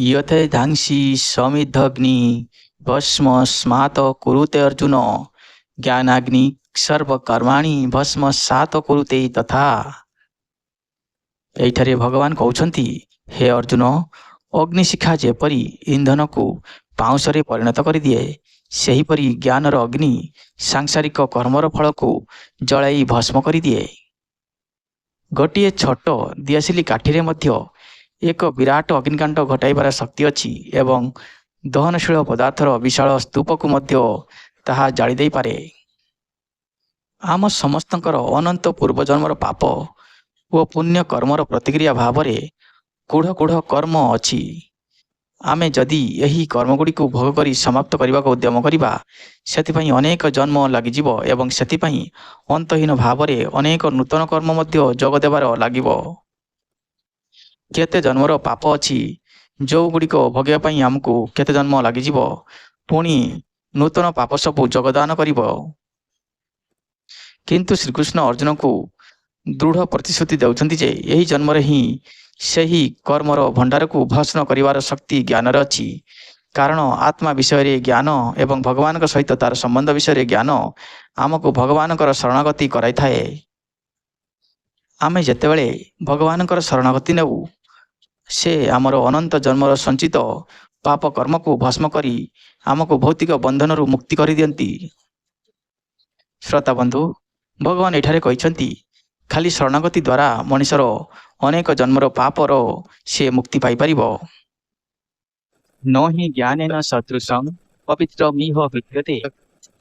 यथेधांसि समिद्धग्नि भस्म स्मात कुरुते अर्जुन ज्ञानाग्नि सर्वकर्माणि भस्म सात कुरुते तथा। ଏଇଠାରେ ଭଗବାନ କହୁଛନ୍ତି, ହେ ଅର୍ଜୁନ, ଅଗ୍ନିଶିଖା ଯେପରି ଇନ୍ଧନକୁ ପାଉଁଶରେ ପରିଣତ କରିଦିଏ, ସେହିପରି ଜ୍ଞାନର ଅଗ୍ନି ସାଂସାରିକ କର୍ମର ଫଳକୁ ଜଳାଇ ଭସ୍ମ କରିଦିଏ। ଗୋଟିଏ ଛୋଟ ଦିଆସିଲି କାଠିରେ ମଧ୍ୟ ଏକ ବିରାଟ ଅଗ୍ନିକାଣ୍ଡ ଘଟାଇବାର ଶକ୍ତି ଅଛି ଏବଂ ଦହନଶୀଳ ପଦାର୍ଥର ବିଶାଳ ସ୍ତୂପକୁ ମଧ୍ୟ ତାହା ଜାଳି ଦେଇପାରେ। ଆମ ସମସ୍ତଙ୍କର ଅନନ୍ତ ପୂର୍ବଜନ୍ମର ପାପ ଓ ପୁଣ୍ୟ କର୍ମର ପ୍ରତିକ୍ରିୟା ଭାବରେ କୁଢ଼ କୁଢ଼ କର୍ମ ଅଛି। ଆମେ ଯଦି ଏହି କର୍ମଗୁଡ଼ିକୁ ଭୋଗ କରି ସମାପ୍ତ କରିବାକୁ ଉଦ୍ୟମ କରିବା, ସେଥିପାଇଁ ଅନେକ ଜନ୍ମ ଲାଗିଯିବ ଏବଂ ସେଥିପାଇଁ ଅନ୍ତହୀନ ଭାବରେ ଅନେକ ନୂତନ କର୍ମ ମଧ୍ୟ ଯୋଗ ଦେବାର ଲାଗିବ। କେତେ ଜନ୍ମର ପାପ ଅଛି ଯେଉଁଗୁଡ଼ିକ ଭୋଗିବା ପାଇଁ ଆମକୁ କେତେ ଜନ୍ମ ଲାଗିଯିବ, ପୁଣି ନୂତନ ପାପ ସବୁ ଯୋଗଦାନ କରିବ। କିନ୍ତୁ ଶ୍ରୀକୃଷ୍ଣ ଅର୍ଜୁନଙ୍କୁ ଦୃଢ଼ ପ୍ରତିଶ୍ରୁତି ଦେଉଛନ୍ତି ଯେ ଏହି ଜନ୍ମରେ ହିଁ ସେହି କର୍ମର ଭଣ୍ଡାରକୁ ଭସ୍ମ କରିବାର ଶକ୍ତି ଜ୍ଞାନରେ ଅଛି। କାରଣ ଆତ୍ମା ବିଷୟରେ ଜ୍ଞାନ ଏବଂ ଭଗବାନଙ୍କ ସହିତ ତାର ସମ୍ବନ୍ଧ ବିଷୟରେ ଜ୍ଞାନ ଆମକୁ ଭଗବାନଙ୍କର ଶରଣାଗତି କରାଇଥାଏ। ଆମେ ଯେତେବେଳେ ଭଗବାନଙ୍କର ଶରଣାଗତି ନେଉ, ସେ ଆମର ଅନନ୍ତ ଜନ୍ମର ସଞ୍ଚିତ ପାପ କର୍ମକୁ ଭସ୍ମ କରି ଆମକୁ ଭୌତିକ ବନ୍ଧନରୁ ମୁକ୍ତି କରିଦିଅନ୍ତି। ଶ୍ରୋତାବନ୍ଧୁ, ଭଗବାନ ଏଠାରେ କହିଛନ୍ତି, ଖାଲି ଶରଣାଗତି ଦ୍ୱାରା ମଣିଷର ଅନେକ ଜନ୍ମର ପାପର ସେ ମୁକ୍ତି ପାଇପାରିବ। ନ ହିଁ ଜ୍ଞାନେନ ସଦୃଶଂ ପବିତ୍ରମିହ ବିଦ୍ୟତେ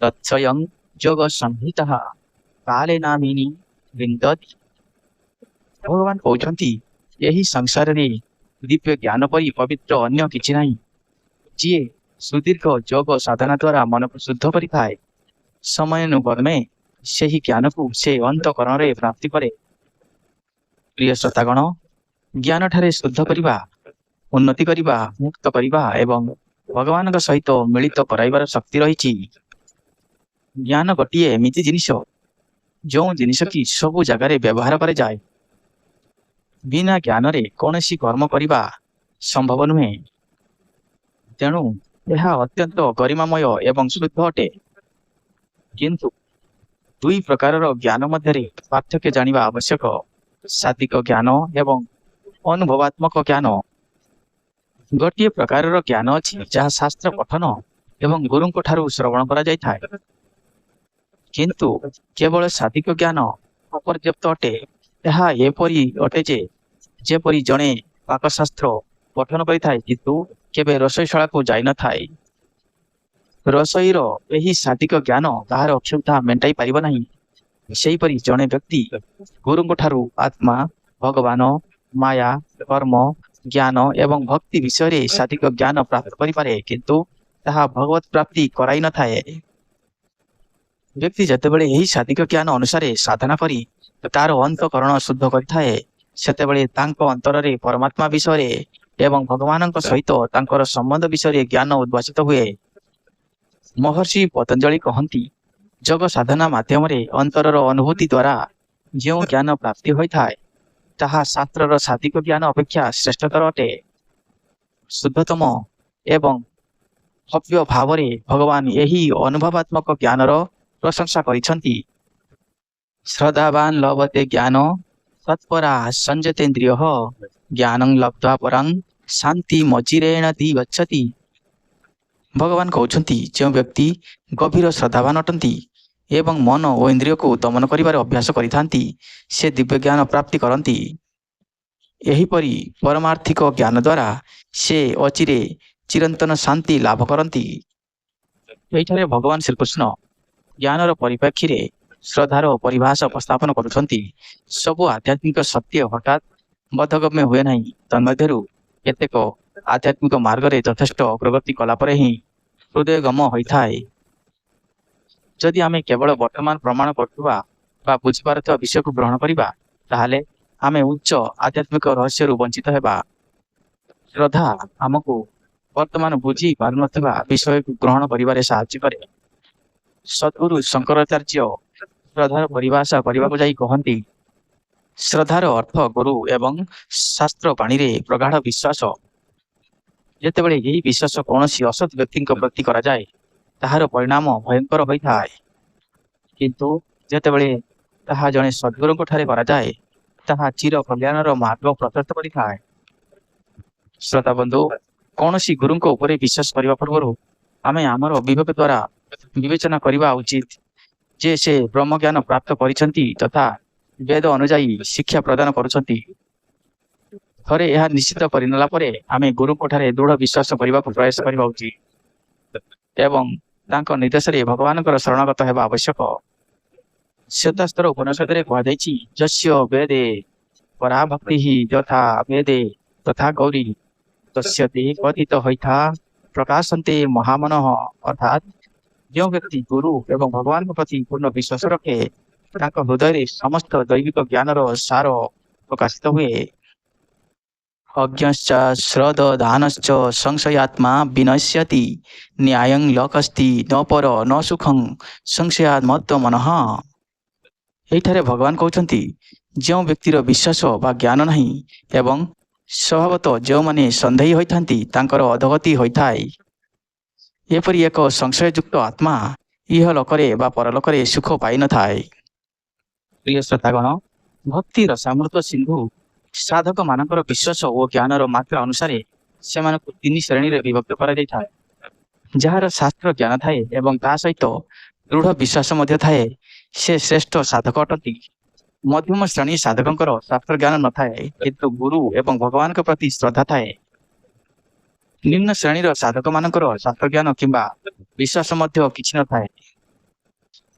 ତତ୍ସ୍ୱୟଂ ଯୋଗ ସଂହିତଃ କାଲେନାମିନି ବିନ୍ଦତି। ଭଗବାନ କହୁଛନ୍ତି, ଏହି ସଂସାରରେ ଦିବ୍ୟ ଜ୍ଞାନ ପରି ପବିତ୍ର ଅନ୍ୟ କିଛି ନାହିଁ। ଯିଏ ସୁଦୀର୍ଘ ଯୋଗ ସାଧନା ଦ୍ୱାରା ମନକୁ ଶୁଦ୍ଧ କରିଥାଏ, ସମୟାନୁକ୍ରମେ ସେହି ଜ୍ଞାନକୁ ସେ ଅନ୍ତଃକରଣରେ ପ୍ରାପ୍ତି କରେ। ପ୍ରିୟ ଶ୍ରୋତାଗଣ, ଜ୍ଞାନଠାରେ ଶୁଦ୍ଧ କରିବା, ଉନ୍ନତି କରିବା, ମୁକ୍ତ କରିବା ଏବଂ ଭଗବାନଙ୍କ ସହିତ ମିଳିତ କରାଇବାର ଶକ୍ତି ରହିଛି। ଜ୍ଞାନ ଗୋଟିଏ ଏମିତି ଜିନିଷ, ଯେଉଁ ଜିନିଷ କି ସବୁ ଜାଗାରେ ବ୍ୟବହାର କରାଯାଏ। ବିନା ଜ୍ଞାନରେ କୌଣସି କର୍ମ କରିବା ସମ୍ଭବ ନୁହେଁ। ତେଣୁ ଏହା ଅତ୍ୟନ୍ତ ଗରିମାମୟ ଏବଂ ଶୁଦ୍ଧ ଅଟେ। କିନ୍ତୁ ଦୁଇ ପ୍ରକାରର ଜ୍ଞାନ ମଧ୍ୟରେ ପାର୍ଥକ୍ୟ ଜାଣିବା ଆବଶ୍ୟକ: ଶାବ୍ଦିକ ଜ୍ଞାନ ଏବଂ ଅନୁଭବାତ୍ମକ ଜ୍ଞାନ। ଗୋଟିଏ ପ୍ରକାରର ଜ୍ଞାନ ଅଛି ଯାହା ଶାସ୍ତ୍ର ପଠନ ଏବଂ ଗୁରୁଙ୍କ ଠାରୁ ଶ୍ରବଣ କରାଯାଇଥାଏ। କିନ୍ତୁ କେବଳ ଶାବ୍ଦିକ ଜ୍ଞାନ ଅପର୍ଯ୍ୟାପ୍ତ ଅଟେ। ଏହା ଏପରି ଅଟେ ଯେପରି ଜଣେ ପାକଶାସ୍ତ୍ର ପଠନ କରିଥାଏ କିନ୍ତୁ କେବେ ରୋଷେଇଶାଳାକୁ ଯାଇନଥାଏ। ରୋଷେଇର ଏହି ଶାବ୍ଦିକ ଜ୍ଞାନ ତାହାର ଅକ୍ଷମତା ମେଣ୍ଟାଇ ପାରିବ ନାହିଁ। ସେହିପରି ଜଣେ ବ୍ୟକ୍ତି ଗୁରୁଙ୍କ ଠାରୁ ଆତ୍ମା, ଭଗବାନ, ମାୟା, କର୍ମ, ଜ୍ଞାନ ଏବଂ ଭକ୍ତି ବିଷୟରେ ଶାବ୍ଦିକ ଜ୍ଞାନ ପ୍ରାପ୍ତ କରିପାରେ, କିନ୍ତୁ ତାହା ଭଗବତ ପ୍ରାପ୍ତି କରାଇ ନଥାଏ। ବ୍ୟକ୍ତି ଯେତେବେଳେ ଏହି ଶାବ୍ଦିକ ଜ୍ଞାନ ଅନୁସାରେ ସାଧନା କରି ତାର ଅନ୍ତଃକରଣ ଶୁଦ୍ଧ କରିଥାଏ, ସେତେବେଳେ ତାଙ୍କ ଅନ୍ତରରେ ପରମାତ୍ମା ବିଷୟରେ ଏବଂ ଭଗବାନଙ୍କ ସହିତ ତାଙ୍କର ସମ୍ବନ୍ଧ ବିଷୟରେ ଜ୍ଞାନ ଉଦ୍ଭାସିତ ହୁଏ। ମହର୍ଷି ପତଞ୍ଜଳି କହନ୍ତି, ଯୋଗ ସାଧନା ମାଧ୍ୟମରେ ଅନ୍ତରର ଅନୁଭୂତି ଦ୍ୱାରା ଯେଉଁ ଜ୍ଞାନ ପ୍ରାପ୍ତି ହୋଇଥାଏ, ତାହା ଶାସ୍ତ୍ରର ଶାବ୍ଦିକ ଜ୍ଞାନ ଅପେକ୍ଷା ଶ୍ରେଷ୍ଠତର ଅଟେ। ଶୁଦ୍ଧତମ ଏବଂ ଭବ୍ୟ ଭାବରେ ଭଗବାନ ଏହି ଅନୁଭବାତ୍ମକ ଜ୍ଞାନର ପ୍ରଶଂସା କରିଛନ୍ତି। ଶ୍ରଦ୍ଧାବାନ ଲଭତେ ଜ୍ଞାନ ତତ୍ପରା ସଞ୍ଜତେନ୍ଦ୍ରିୟଃ ଜ୍ଞାନଂ ଲବ୍ଧ୍ୱା ପରଂ ଶାନ୍ତି ମଚିରେଣତି ଗଚ୍ଛତି। ଭଗବାନ କହୁଛନ୍ତି, ଯେଉଁ ବ୍ୟକ୍ତି ଗଭୀର ଶ୍ରଦ୍ଧାବାନ ଅଟନ୍ତି ଏବଂ ମନ ଓ ଇନ୍ଦ୍ରିୟକୁ ଦମନ କରିବାରେ ଅଭ୍ୟାସ କରିଥାନ୍ତି, ସେ ଦିବ୍ୟ ଜ୍ଞାନ ପ୍ରାପ୍ତି କରନ୍ତି। ଏହିପରି ପରମାର୍ଥିକ ଜ୍ଞାନ ଦ୍ୱାରା ସେ ଅଚିରେ ଚିରନ୍ତନ ଶାନ୍ତି ଲାଭ କରନ୍ତି। ଏହିଠାରେ ଭଗବାନ ଶ୍ରୀକୃଷ୍ଣ ଜ୍ଞାନର ପରିପ୍ରେକ୍ଷୀରେ ଶ୍ରଦ୍ଧାର ପରିଭାଷା ଉପସ୍ଥାପନ କରୁଛନ୍ତି। ସବୁ ଆଧ୍ୟାତ୍ମିକ ସତ୍ୟ ହଠାତ୍ ବୋଧଗମ୍ୟ ହୁଏ ନାହିଁ। ତନ୍ମଧ୍ୟରୁ କେତେକ ଆଧ୍ୟାତ୍ମିକ ମାର୍ଗରେ ଯଥେଷ୍ଟ ଅଗ୍ରଗତି କଲା ପରେ ହିଁ ହୃଦୟଙ୍ଗମ ହୋଇଥାଏ। ଯଦି ଆମେ କେବଳ ବର୍ତ୍ତମାନ ପ୍ରମାଣ କରୁଥିବା ବା ବୁଝିପାରୁଥିବା ବିଷୟକୁ ଗ୍ରହଣ କରିବା, ତାହେଲେ ଆମେ ଉଚ୍ଚ ଆଧ୍ୟାତ୍ମିକ ରହସ୍ୟରୁ ବଞ୍ଚିତ ହେବା। ଶ୍ରଦ୍ଧା ଆମକୁ ବର୍ତ୍ତମାନ ବୁଝି ପାରୁନଥିବା ବିଷୟକୁ ଗ୍ରହଣ କରିବାରେ ସାହାଯ୍ୟ କରେ। ସଦ୍ଗୁରୁ ଶଙ୍କରାଚାର୍ଯ୍ୟ ଶ୍ରଦ୍ଧାର ପରିଭାଷା କରିବାକୁ ଯାଇ କହନ୍ତି, ଶ୍ରଦ୍ଧାର ଅର୍ଥ ଗୁରୁ ଏବଂ ଶାସ୍ତ୍ର ବାଣୀରେ ପ୍ରଗାଢ଼ ବିଶ୍ୱାସ। ଯେତେବେଳେ ଏହି ବିଶ୍ୱାସ କୌଣସି ଅସତ୍ ବ୍ୟକ୍ତିଙ୍କ ପ୍ରତି କରାଯାଏ ତାହାର ପରିଣାମ ଭୟଙ୍କର ହୋଇଥାଏ, କିନ୍ତୁ ଯେତେବେଳେ ତାହା ଜଣେ ସଦ୍ଗୁରୁଙ୍କ ଠାରେ କରାଯାଏ ତାହା ଚିର କଲ୍ୟାଣର ମାର୍ଗ ପ୍ରଶସ୍ତ କରିଥାଏ। ଶ୍ରୋତା ବନ୍ଧୁ, କୌଣସି ଗୁରୁଙ୍କ ଉପରେ ବିଶ୍ୱାସ କରିବା ପୂର୍ବରୁ ଆମେ ଆମର ବିବେକ ଦ୍ୱାରା ବିବେଚନା କରିବା ଉଚିତ ଯେ ସେ ବ୍ରହ୍ମଜ୍ଞାନ ପ୍ରାପ୍ତ କରିଛନ୍ତି ତଥା ବେଦ ଅନୁଯାୟୀ ଶିକ୍ଷା ପ୍ରଦାନ କରୁଛନ୍ତି। ଥରେ ଏହା ନିଶ୍ଚିତ କରିନେଲା ପରେ ଆମେ ଗୁରୁଙ୍କଠାରେ ଦୃଢ଼ ବିଶ୍ୱାସ କରିବାକୁ ପ୍ରୟାସ କରିବା ଉଚିତ ଏବଂ ତାଙ୍କ ନିର୍ଦ୍ଦେଶରେ ଭଗବାନଙ୍କର ଶରଣାଗତ ହେବା ଆବଶ୍ୟକ। ଶ୍ଵେତାସ୍ତ୍ର ଉପନିଷଦରେ କୁହାଯାଇଛି, ଯସ୍ୟ ବେଦେ ପରାଭକ୍ତି ଯଥା ବେଦେ ତଥା ଗୌରୀ ତସ୍ୟ ତେ କଥିତ ହୋଇଥା ପ୍ରକାଶନ୍ତେ ମହାମନଃ। ଅର୍ଥାତ୍ ଯେଉଁ ବ୍ୟକ୍ତି ଗୁରୁ ଏବଂ ଭଗବାନଙ୍କ ପ୍ରତି ପୂର୍ଣ୍ଣ ବିଶ୍ୱାସ ରଖେ ତାଙ୍କ ହୃଦୟରେ ସମସ୍ତ ଦୈବିକ ଜ୍ଞାନର ସାର ପ୍ରକାଶିତ ହୁଏ। ଅଜ୍ଞଶ୍ଚ ଶ୍ରଦ୍ଧ ଦାନଶ୍ଚ ସଂଶୟାତ୍ମା ବିନଶ୍ୟତି ନ୍ୟାୟଂ ଲୋକସ୍ତି ନ ପର ନ ସୁଖଂ ସଂଶୟାତ୍ ମତ୍ତ ମନଃ। ଏଇଠାରେ ଭଗବାନ କହୁଛନ୍ତି, ଯେଉଁ ବ୍ୟକ୍ତିର ବିଶ୍ୱାସ ବା ଜ୍ଞାନ ନାହିଁ ଏବଂ ସ୍ୱଭାବତଃ ଯେଉଁମାନେ ସନ୍ଦେହୀ ହୋଇଥାନ୍ତି ତାଙ୍କର ଅଧୋଗତି ହୋଇଥାଏ। ଏପରି ଏକ ସଂଶୟଯୁକ୍ତ ଆତ୍ମା ଇହଲୋକରେ ବା ପରଲୋକରେ ସୁଖ ପାଇନଥାଏ। ପ୍ରିୟ ଶ୍ରୋତାଗଣ, ଭକ୍ତି ରସାମୃତ ସିନ୍ଧୁ ସାଧକମାନଙ୍କର ବିଶ୍ୱାସ ଓ ଜ୍ଞାନର ମାତ୍ରା ଅନୁସାରେ ସେମାନଙ୍କୁ 3 ଶ୍ରେଣୀରେ ବିଭକ୍ତ କରାଯାଇଥାଏ। ଯାହାର ଶାସ୍ତ୍ର ଜ୍ଞାନ ଥାଏ ଏବଂ ତା ସହିତ ଦୃଢ଼ ବିଶ୍ୱାସ ମଧ୍ୟ ଥାଏ ସେ ଶ୍ରେଷ୍ଠ ସାଧକ ଅଟନ୍ତି। ମଧ୍ୟମ ଶ୍ରେଣୀ ସାଧକଙ୍କର ଶାସ୍ତ୍ର ଜ୍ଞାନ ନଥାଏ କିନ୍ତୁ ଗୁରୁ ଏବଂ ଭଗବାନଙ୍କ ପ୍ରତି ଶ୍ରଦ୍ଧା ଥାଏ। ନିମ୍ନ ଶ୍ରେଣୀର ସାଧକମାନଙ୍କର ଶାସ୍ତ୍ର ଜ୍ଞାନ କିମ୍ବା ବିଶ୍ୱାସ ମଧ୍ୟ କିଛି ନଥାଏ।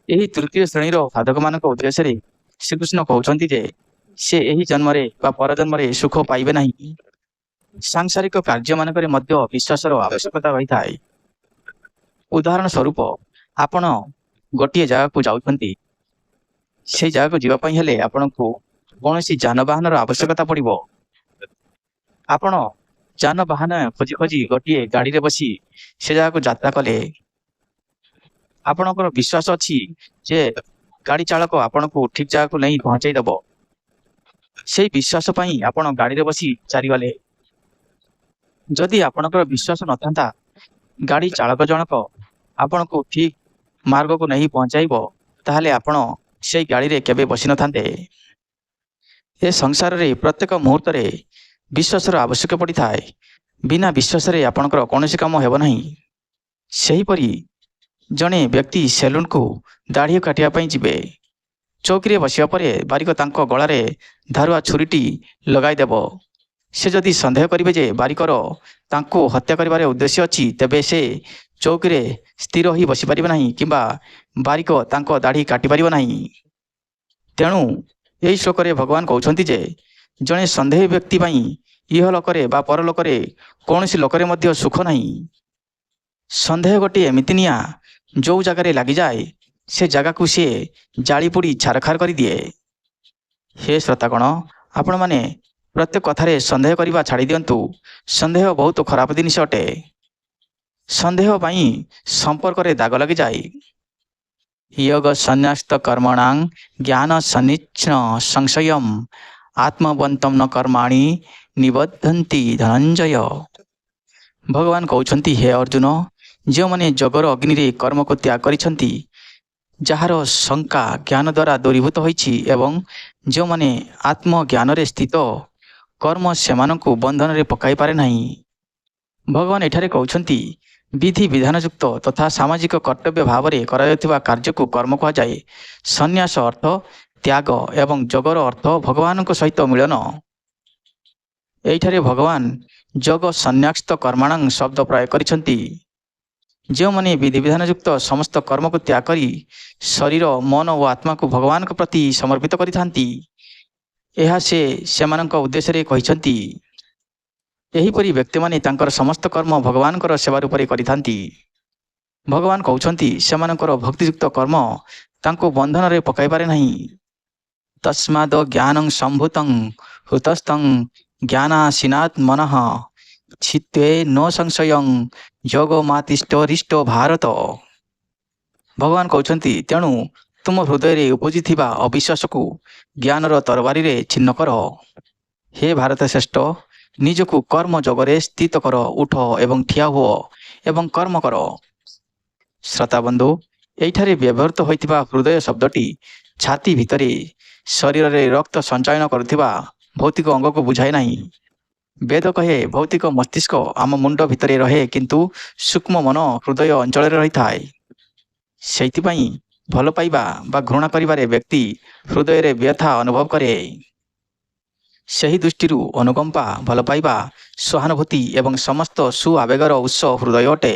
ଏହି ତୃତୀୟ ଶ୍ରେଣୀର ସାଧକମାନଙ୍କ ଉଦ୍ଦେଶ୍ୟରେ ଶ୍ରୀକୃଷ୍ଣ କହୁଛନ୍ତି ଯେ ସେ ଏହି ଜନ୍ମରେ ବା ପରଜନ୍ମରେ ସୁଖ ପାଇବେ ନାହିଁ। ସାଂସାରିକ କାର୍ଯ୍ୟମାନଙ୍କରେ ମଧ୍ୟ ବିଶ୍ୱାସର ଆବଶ୍ୟକତା ରହିଥାଏ। ଉଦାହରଣ ସ୍ୱରୂପ, ଆପଣ ଗୋଟିଏ ଜାଗାକୁ ଯାଉଛନ୍ତି। ସେହି ଜାଗାକୁ ଯିବା ପାଇଁ ହେଲେ ଆପଣଙ୍କୁ କୌଣସି ଯାନବାହନର ଆବଶ୍ୟକତା ପଡ଼ିବ। ଆପଣ ଯାନବାହନ ଖୋଜି ଖୋଜି ଗୋଟିଏ ଗାଡ଼ିରେ ବସି ସେ ଜାଗାକୁ ଯାତ୍ରା କଲେ। ଆପଣଙ୍କର ବିଶ୍ୱାସ ଅଛି ଯେ ଗାଡ଼ି ଚାଳକ ଆପଣଙ୍କୁ ଠିକ୍ ଜାଗାକୁ ନେଇ ପହଞ୍ଚାଇ ଦେବ। ସେହି ବିଶ୍ୱାସ ପାଇଁ ଆପଣ ଗାଡ଼ିରେ ବସି ଚାଲିଗଲେ। ଯଦି ଆପଣଙ୍କର ବିଶ୍ୱାସ ନଥାନ୍ତା ଗାଡ଼ି ଚାଳକ ଜଣକ ଆପଣଙ୍କୁ ଠିକ୍ ମାର୍ଗକୁ ନେଇ ପହଞ୍ଚାଇବ, ତାହେଲେ ଆପଣ ସେହି ଗାଡ଼ିରେ କେବେ ବସିନଥାନ୍ତେ। ଏ ସଂସାରରେ ପ୍ରତ୍ୟେକ ମୁହୂର୍ତ୍ତରେ ବିଶ୍ୱାସର ଆବଶ୍ୟକ ପଡ଼ିଥାଏ। ବିନା ବିଶ୍ୱାସରେ ଆପଣଙ୍କର କୌଣସି କାମ ହେବ ନାହିଁ। ସେହିପରି ଜଣେ ବ୍ୟକ୍ତି ସେଲୁନକୁ ଦାଢ଼ି କାଟିବା ପାଇଁ ଯିବେ। ଚୌକିରେ ବସିବା ପରେ ବାରିକ ତାଙ୍କ ଗଳାରେ ଧାରୁଆ ଛୁରୀଟି ଲଗାଇଦେବ। ସେ ଯଦି ସନ୍ଦେହ କରିବେ ଯେ ବାରିକର ତାଙ୍କୁ ହତ୍ୟା କରିବାର ଉଦ୍ଦେଶ୍ୟ ଅଛି, ତେବେ ସେ ଚୌକିରେ ସ୍ଥିର ହୋଇ ବସିପାରିବେ ନାହିଁ କିମ୍ବା ବାରିକ ତାଙ୍କ ଦାଢ଼ି କାଟିପାରିବ ନାହିଁ। ତେଣୁ ଏହି ଶ୍ଲୋକରେ ଭଗବାନ କହୁଛନ୍ତି ଯେ ଜଣେ ସନ୍ଦେହୀ ବ୍ୟକ୍ତି ପାଇଁ ଇହଲୋକରେ ବା ପରଲୋକରେ କୌଣସି ଲୋକରେ ମଧ୍ୟ ସୁଖ ନାହିଁ। ସନ୍ଦେହ ଗୋଟିଏ ଏମିତି ନିଆଁ ଯେଉଁ ଜାଗାରେ ଲାଗିଯାଏ ସେ ଜାଗାକୁ ସିଏ ଜାଳିପୋଡ଼ି ଛାରଖାର କରିଦିଏ। ହେ ଶ୍ରୋତାଗଣ, ଆପଣମାନେ ପ୍ରତ୍ୟେକ କଥାରେ ସନ୍ଦେହ କରିବା ଛାଡ଼ି ଦିଅନ୍ତୁ। ସନ୍ଦେହ ବହୁତ ଖରାପ ଜିନିଷ ଅଟେ। ସନ୍ଦେହ ପାଇଁ ସମ୍ପର୍କରେ ଦାଗ ଲାଗିଯାଏ। ୟୋଗ ସନ୍ନ୍ୟସ୍ତ କର୍ମଣାଂ ଜ୍ଞାନ ସନ୍ନିଚ୍ଛନ ସଂଶୟମ୍ ଆତ୍ମବନ୍ତଂ ନ କର୍ମାଣି ନିବଦ୍ଧନ୍ତି ଧନଞ୍ଜୟ। ଭଗବାନ କହୁଛନ୍ତି, ହେ ଅର୍ଜୁନ, ଯେଉଁମାନେ ଯୋଗର ଅଗ୍ନିରେ କର୍ମକୁ ତ୍ୟାଗ କରିଛନ୍ତି, ଯାହାର ଶଙ୍କା ଜ୍ଞାନ ଦ୍ୱାରା ଦୂରୀଭୂତ ହୋଇଛି ଏବଂ ଯେଉଁମାନେ ଆତ୍ମଜ୍ଞାନରେ ସ୍ଥିତ, କର୍ମ ସେମାନଙ୍କୁ ବନ୍ଧନରେ ପକାଇ ପାରେ ନାହିଁ। ଭଗବାନ ଏଠାରେ କହୁଛନ୍ତି, ବିଧି ବିଧାନଯୁକ୍ତ ତଥା ସାମାଜିକ କର୍ତ୍ତବ୍ୟ ଭାବରେ କରାଯାଉଥିବା କାର୍ଯ୍ୟକୁ କର୍ମ କୁହାଯାଏ। ସନ୍ନ୍ୟାସ ଅର୍ଥ ତ୍ୟାଗ ଏବଂ ଯୋଗର ଅର୍ଥ ଭଗବାନଙ୍କ ସହିତ ମିଳନ। ଏଇଠାରେ ଭଗବାନ ଯୋଗ ସନ୍ନ୍ୟସ୍ତ କର୍ମାଣଂ ଶବ୍ଦ ପ୍ରୟୋଗ କରିଛନ୍ତି। ଯେଉଁମାନେ ବିଧିବିଧାନଯୁକ୍ତ ସମସ୍ତ କର୍ମକୁ ତ୍ୟାଗ କରି ଶରୀର, ମନ ଓ ଆତ୍ମାକୁ ଭଗବାନଙ୍କ ପ୍ରତି ସମର୍ପିତ କରିଥାନ୍ତି, ଏହା ସେ ସେମାନଙ୍କ ଉଦ୍ଦେଶ୍ୟରେ କହିଛନ୍ତି। ଏହିପରି ବ୍ୟକ୍ତିମାନେ ତାଙ୍କର ସମସ୍ତ କର୍ମ ଭଗବାନଙ୍କର ସେବା ରୂପରେ କରିଥାନ୍ତି। ଭଗବାନ କହୁଛନ୍ତି, ସେମାନଙ୍କର ଭକ୍ତିଯୁକ୍ତ କର୍ମ ତାଙ୍କୁ ବନ୍ଧନରେ ପକାଇପାରେ ନାହିଁ। ତସ୍ମାଦ ଜ୍ଞାନଂ ସମ୍ଭୂତଂ ହୁତସ୍ତଂ ଜ୍ଞାନାସୀନାତ୍ ମନଃ ଛିତ୍ୱେ ନ ସଂଶୟଂ ଯୋଗ ମାତିଷ୍ଠରିଷ୍ଟ ଭାରତ। ଭଗବାନ କହୁଛନ୍ତି, ତେଣୁ ତୁମ ହୃଦୟରେ ଉପୁଜିଥିବା ଅବିଶ୍ୱାସକୁ ଜ୍ଞାନର ତରବାରୀରେ ଛିନ୍ନ କର। ହେ ଭାରତ ଶ୍ରେଷ୍ଠ, ନିଜକୁ କର୍ମ ଯୋଗରେ ସ୍ଥିତ କର, ଉଠ ଏବଂ ଠିଆ ହୁଅ ଏବଂ କର୍ମ କର। ଶ୍ରୋତାବନ୍ଧୁ, ଏଇଠାରେ ବ୍ୟବହୃତ ହୋଇଥିବା ହୃଦୟ ଶବ୍ଦଟି ଛାତି ଭିତରେ ଶରୀରରେ ରକ୍ତ ସଞ୍ଚାଳନ କରୁଥିବା ଭୌତିକ ଅଙ୍ଗକୁ ବୁଝାଏ ନାହିଁ। ବେଦ କହେ ଭୌତିକ ମସ୍ତିଷ୍କ ଆମ ମୁଣ୍ଡ ଭିତରେ ରହେ, କିନ୍ତୁ ସୂକ୍ଷ୍ମ ମନ ହୃଦୟ ଅଞ୍ଚଳରେ ରହିଥାଏ। ସେଇଥିପାଇଁ ଭଲ ପାଇବା ବା ଘୃଣା କରିବାରେ ବ୍ୟକ୍ତି ହୃଦୟରେ ବ୍ୟଥା ଅନୁଭବ କରେ। ସେହି ଦୃଷ୍ଟିରୁ ଅନୁକମ୍ପା, ଭଲ ପାଇବା, ସହାନୁଭୂତି ଏବଂ ସମସ୍ତ ସୁଆବେଗର ଉତ୍ସ ହୃଦୟ ଅଟେ।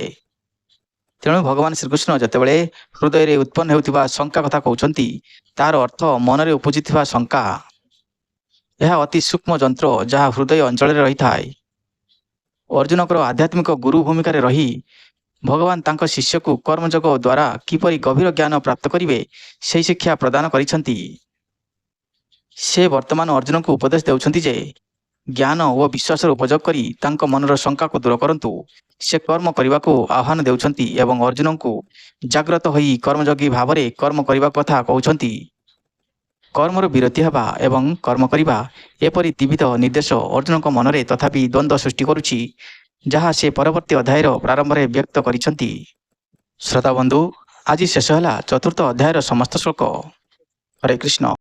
ତେଣୁ ଭଗବାନ ଶ୍ରୀକୃଷ୍ଣ ଯେତେବେଳେ ହୃଦୟରେ ଉତ୍ପନ୍ନ ହେଉଥିବା ଶଙ୍କା କଥା କହୁଛନ୍ତି, ତାହାର ଅର୍ଥ ମନରେ ଉପୁଜିଥିବା ଶଙ୍କା। ଏହା ଅତି ସୂକ୍ଷ୍ମ ଯନ୍ତ୍ର ଯାହା ହୃଦୟ ଅଞ୍ଚଳରେ ରହିଥାଏ। ଅର୍ଜୁନଙ୍କର ଆଧ୍ୟାତ୍ମିକ ଗୁରୁ ଭୂମିକାରେ ରହି ଭଗବାନ ତାଙ୍କ ଶିଷ୍ୟକୁ କର୍ମଯୋଗ ଦ୍ୱାରା କିପରି ଗଭୀର ଜ୍ଞାନ ପ୍ରାପ୍ତ କରିବେ, ସେହି ଶିକ୍ଷା ପ୍ରଦାନ କରିଛନ୍ତି। ସେ ବର୍ତ୍ତମାନ ଅର୍ଜୁନଙ୍କୁ ଉପଦେଶ ଦେଉଛନ୍ତି ଯେ ଜ୍ଞାନ ଓ ବିଶ୍ୱାସର ଉପଯୋଗ କରି ତାଙ୍କ ମନର ଶଙ୍କାକୁ ଦୂର କରନ୍ତୁ। ସେ କର୍ମ କରିବାକୁ ଆହ୍ୱାନ ଦେଉଛନ୍ତି ଏବଂ ଅର୍ଜୁନଙ୍କୁ ଜାଗ୍ରତ ହୋଇ କର୍ମଯୋଗୀ ଭାବରେ କର୍ମ କରିବା କଥା କହୁଛନ୍ତି। କର୍ମର ବିରତି ହେବା ଏବଂ କର୍ମ କରିବା, ଏପରି ଦ୍ୱିବିଧ ନିର୍ଦ୍ଦେଶ ଅର୍ଜୁନଙ୍କ ମନରେ ତଥାପି ଦ୍ୱନ୍ଦ୍ୱ ସୃଷ୍ଟି କରୁଛି, ଯାହା ସେ ପରବର୍ତ୍ତୀ ଅଧ୍ୟାୟର ପ୍ରାରମ୍ଭରେ ବ୍ୟକ୍ତ କରିଛନ୍ତି। ଶ୍ରୋତାବନ୍ଧୁ, ଆଜି ଶେଷ ହେଲା ଚତୁର୍ଥ ଅଧ୍ୟାୟର ସମସ୍ତ ଶ୍ଲୋକ। ହରେ କୃଷ୍ଣ।